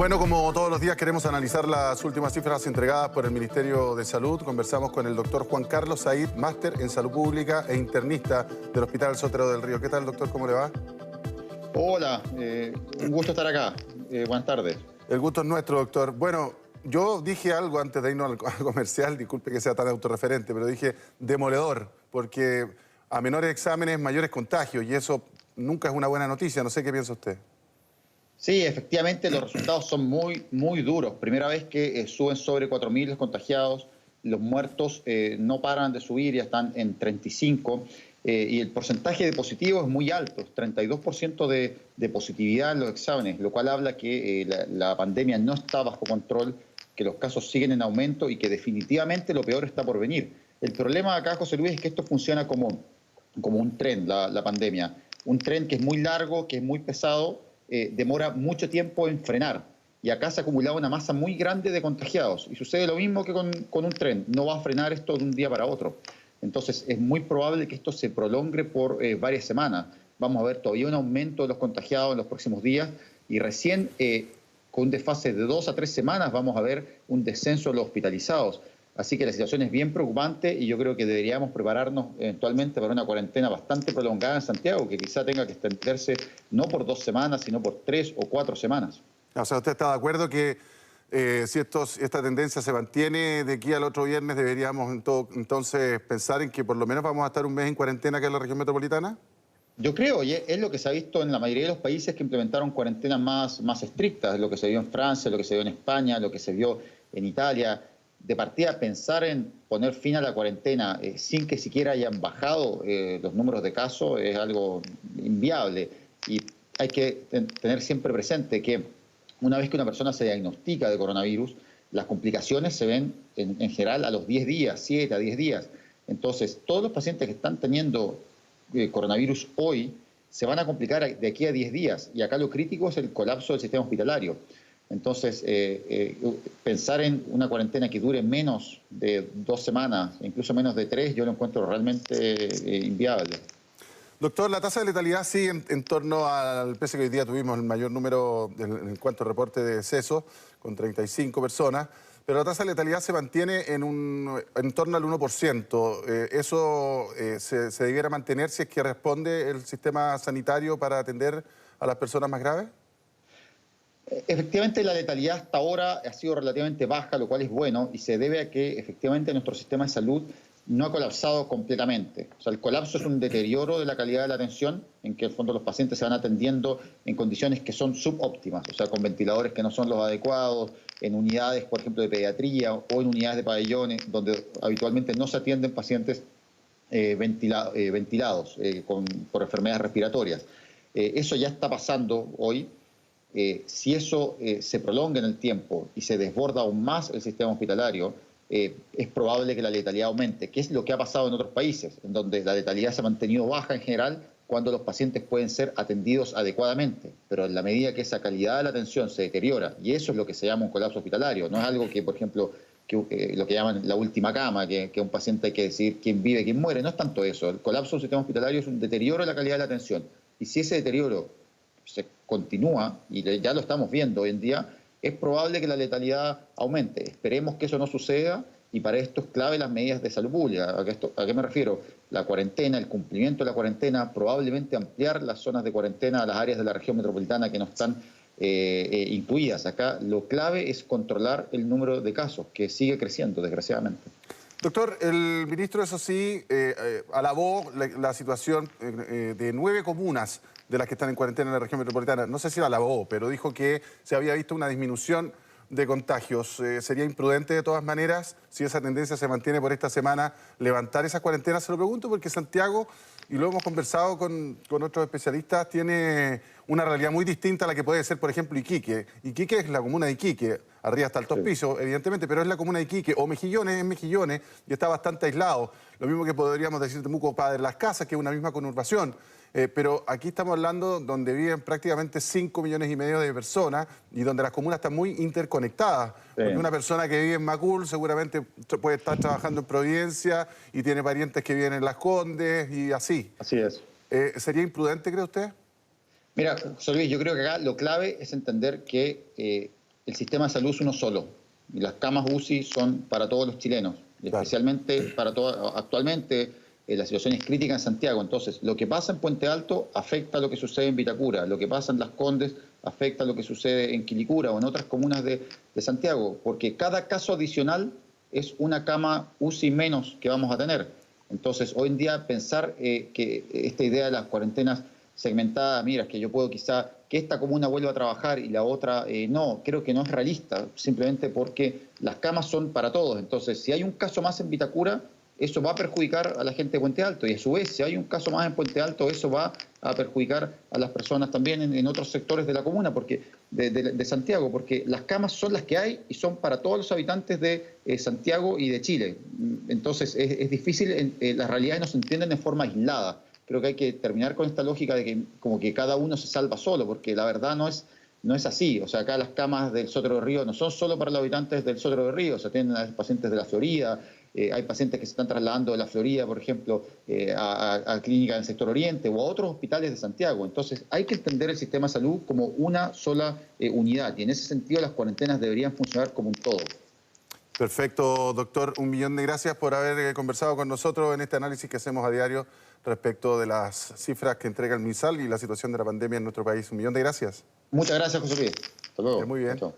Bueno, como todos los días queremos analizar las últimas cifras entregadas por el Ministerio de Salud. Conversamos con el doctor Juan Carlos Said, máster en Salud Pública e internista del Hospital Sotero del Río. ¿Qué tal, doctor? ¿Cómo le va? Hola, un gusto estar acá. Buenas tardes. El gusto es nuestro, doctor. Bueno, yo dije algo antes de irnos al comercial, disculpe que sea tan autorreferente, pero dije demoledor, porque a menores exámenes, mayores contagios, y eso nunca es una buena noticia. No sé qué piensa usted. Sí, efectivamente los resultados son muy duros. Primera vez que suben sobre 4.000 los contagiados, los muertos no paran de subir, ya están en 35, y el porcentaje de positivos es muy alto, 32% de positividad en los exámenes, lo cual habla que la pandemia no está bajo control, que los casos siguen en aumento y que definitivamente lo peor está por venir. El problema acá, José Luis, es que esto funciona como un tren, la pandemia. Un tren que es muy largo, que es muy pesado, demora mucho tiempo en frenar. Y acá se ha acumulado una masa muy grande de contagiados. Y sucede lo mismo que con un tren. No va a frenar esto de un día para otro. Entonces es muy probable que esto se prolongue por varias semanas. Vamos a ver todavía un aumento de los contagiados en los próximos días. Y recién, con un desfase de 2 a 3 semanas, vamos a ver un descenso de los hospitalizados. Así que la situación es bien preocupante y yo creo que deberíamos prepararnos eventualmente para una cuarentena bastante prolongada en Santiago, que quizá tenga que extenderse no por 2 semanas, sino por 3 o 4 semanas. O sea, ¿usted está de acuerdo que si esta tendencia se mantiene de aquí al otro viernes, deberíamos entonces pensar en que por lo menos vamos a estar un mes en cuarentena acá en la región metropolitana? Yo creo, y es lo que se ha visto en la mayoría de los países que implementaron cuarentenas más estrictas, lo que se vio en Francia, lo que se vio en España, lo que se vio en Italia. De partida, pensar en poner fin a la cuarentena sin que siquiera hayan bajado los números de casos es algo inviable. Y hay que tener siempre presente que una vez que una persona se diagnostica de coronavirus, las complicaciones se ven en general a los 10 días, 7 a 10 días. Entonces, todos los pacientes que están teniendo coronavirus hoy se van a complicar de aquí a 10 días. Y acá lo crítico es el colapso del sistema hospitalario. Entonces, pensar en una cuarentena que dure menos de 2 semanas, incluso menos de 3, yo lo encuentro realmente inviable. Doctor, la tasa de letalidad sigue en torno al, pese que hoy día tuvimos el mayor número en cuanto a reporte de decesos, con 35 personas, pero la tasa de letalidad se mantiene en torno al 1%. ¿Eso se debiera mantener si es que responde el sistema sanitario para atender a las personas más graves? Efectivamente, la letalidad hasta ahora ha sido relativamente baja, lo cual es bueno, y se debe a que efectivamente nuestro sistema de salud no ha colapsado completamente. O sea, el colapso es un deterioro de la calidad de la atención, en que en el fondo los pacientes se van atendiendo en condiciones que son subóptimas, o sea, con ventiladores que no son los adecuados, en unidades, por ejemplo, de pediatría o en unidades de pabellones, donde habitualmente no se atienden pacientes ventilados por enfermedades respiratorias. Eso ya está pasando hoy. Si eso se prolonga en el tiempo y se desborda aún más el sistema hospitalario, es probable que la letalidad aumente, que es lo que ha pasado en otros países, en donde la letalidad se ha mantenido baja en general cuando los pacientes pueden ser atendidos adecuadamente, pero en la medida que esa calidad de la atención se deteriora, y eso es lo que se llama un colapso hospitalario, no es algo que, por ejemplo, lo que llaman la última cama, que un paciente hay que decidir quién vive, quién muere, no es tanto eso. El colapso del sistema hospitalario es un deterioro de la calidad de la atención, y si ese deterioro se continúa, y ya lo estamos viendo hoy en día, es probable que la letalidad aumente. Esperemos que eso no suceda y para esto es clave las medidas de salud pública. ¿A qué me refiero? La cuarentena, el cumplimiento de la cuarentena, probablemente ampliar las zonas de cuarentena a las áreas de la región metropolitana que no están incluidas. Acá lo clave es controlar el número de casos, que sigue creciendo, desgraciadamente. Doctor, el ministro, eso sí, alabó la situación de 9 comunas de las que están en cuarentena en la región metropolitana. No sé si la alabó, pero dijo que se había visto una disminución de contagios. ¿Sería imprudente de todas maneras, si esa tendencia se mantiene por esta semana, levantar esas cuarentenas? Se lo pregunto porque Santiago, y lo hemos conversado con otros especialistas, tiene una realidad muy distinta a la que puede ser, por ejemplo, Iquique. Iquique es la comuna de Iquique, arriba está Altos Pisos, evidentemente, pero es la comuna de Iquique, o Mejillones es Mejillones, y está bastante aislado. Lo mismo que podríamos decir Temuco, Padre Las Casas, que es una misma conurbación. Pero aquí estamos hablando donde viven prácticamente 5,5 millones de personas y donde las comunas están muy interconectadas. Sí. Porque una persona que vive en Macul seguramente puede estar trabajando en Providencia y tiene parientes que viven en Las Condes y así. Así es. ¿Sería imprudente, cree usted? Mira, José Luis, yo creo que acá lo clave es entender que el sistema de salud es uno solo. Y las camas UCI son para todos los chilenos, y especialmente para todos. Actualmente la situación es crítica en Santiago. Entonces, lo que pasa en Puente Alto afecta a lo que sucede en Vitacura, lo que pasa en Las Condes afecta a lo que sucede en Quilicura o en otras comunas de Santiago, porque cada caso adicional es una cama UCI menos que vamos a tener. Entonces, hoy en día pensar que esta idea de las cuarentenas segmentadas, mira, es que yo puedo quizá que esta comuna vuelva a trabajar y la otra no, creo que no es realista, simplemente porque las camas son para todos. Entonces, si hay un caso más en Vitacura, eso va a perjudicar a la gente de Puente Alto, y a su vez, si hay un caso más en Puente Alto, eso va a perjudicar a las personas también en otros sectores de la comuna, porque de Santiago, porque las camas son las que hay y son para todos los habitantes de Santiago y de Chile. Entonces, es difícil, las realidades no se entienden de forma aislada. Creo que hay que terminar con esta lógica de que como que cada uno se salva solo, porque la verdad no es así. O sea, acá las camas del Sotero de Río no son solo para los habitantes del Sotero de Río, se atienden a pacientes de la Florida, hay pacientes que se están trasladando de la Florida, por ejemplo, a clínicas del sector oriente o a otros hospitales de Santiago. Entonces, hay que entender el sistema de salud como una sola unidad, y en ese sentido las cuarentenas deberían funcionar como un todo. Perfecto, doctor. 1.000.000 de gracias por haber conversado con nosotros en este análisis que hacemos a diario respecto de las cifras que entrega el MinSal y la situación de la pandemia en nuestro país. 1.000.000 de gracias. Muchas gracias, José Luis. Hasta luego. Muy bien. Chao.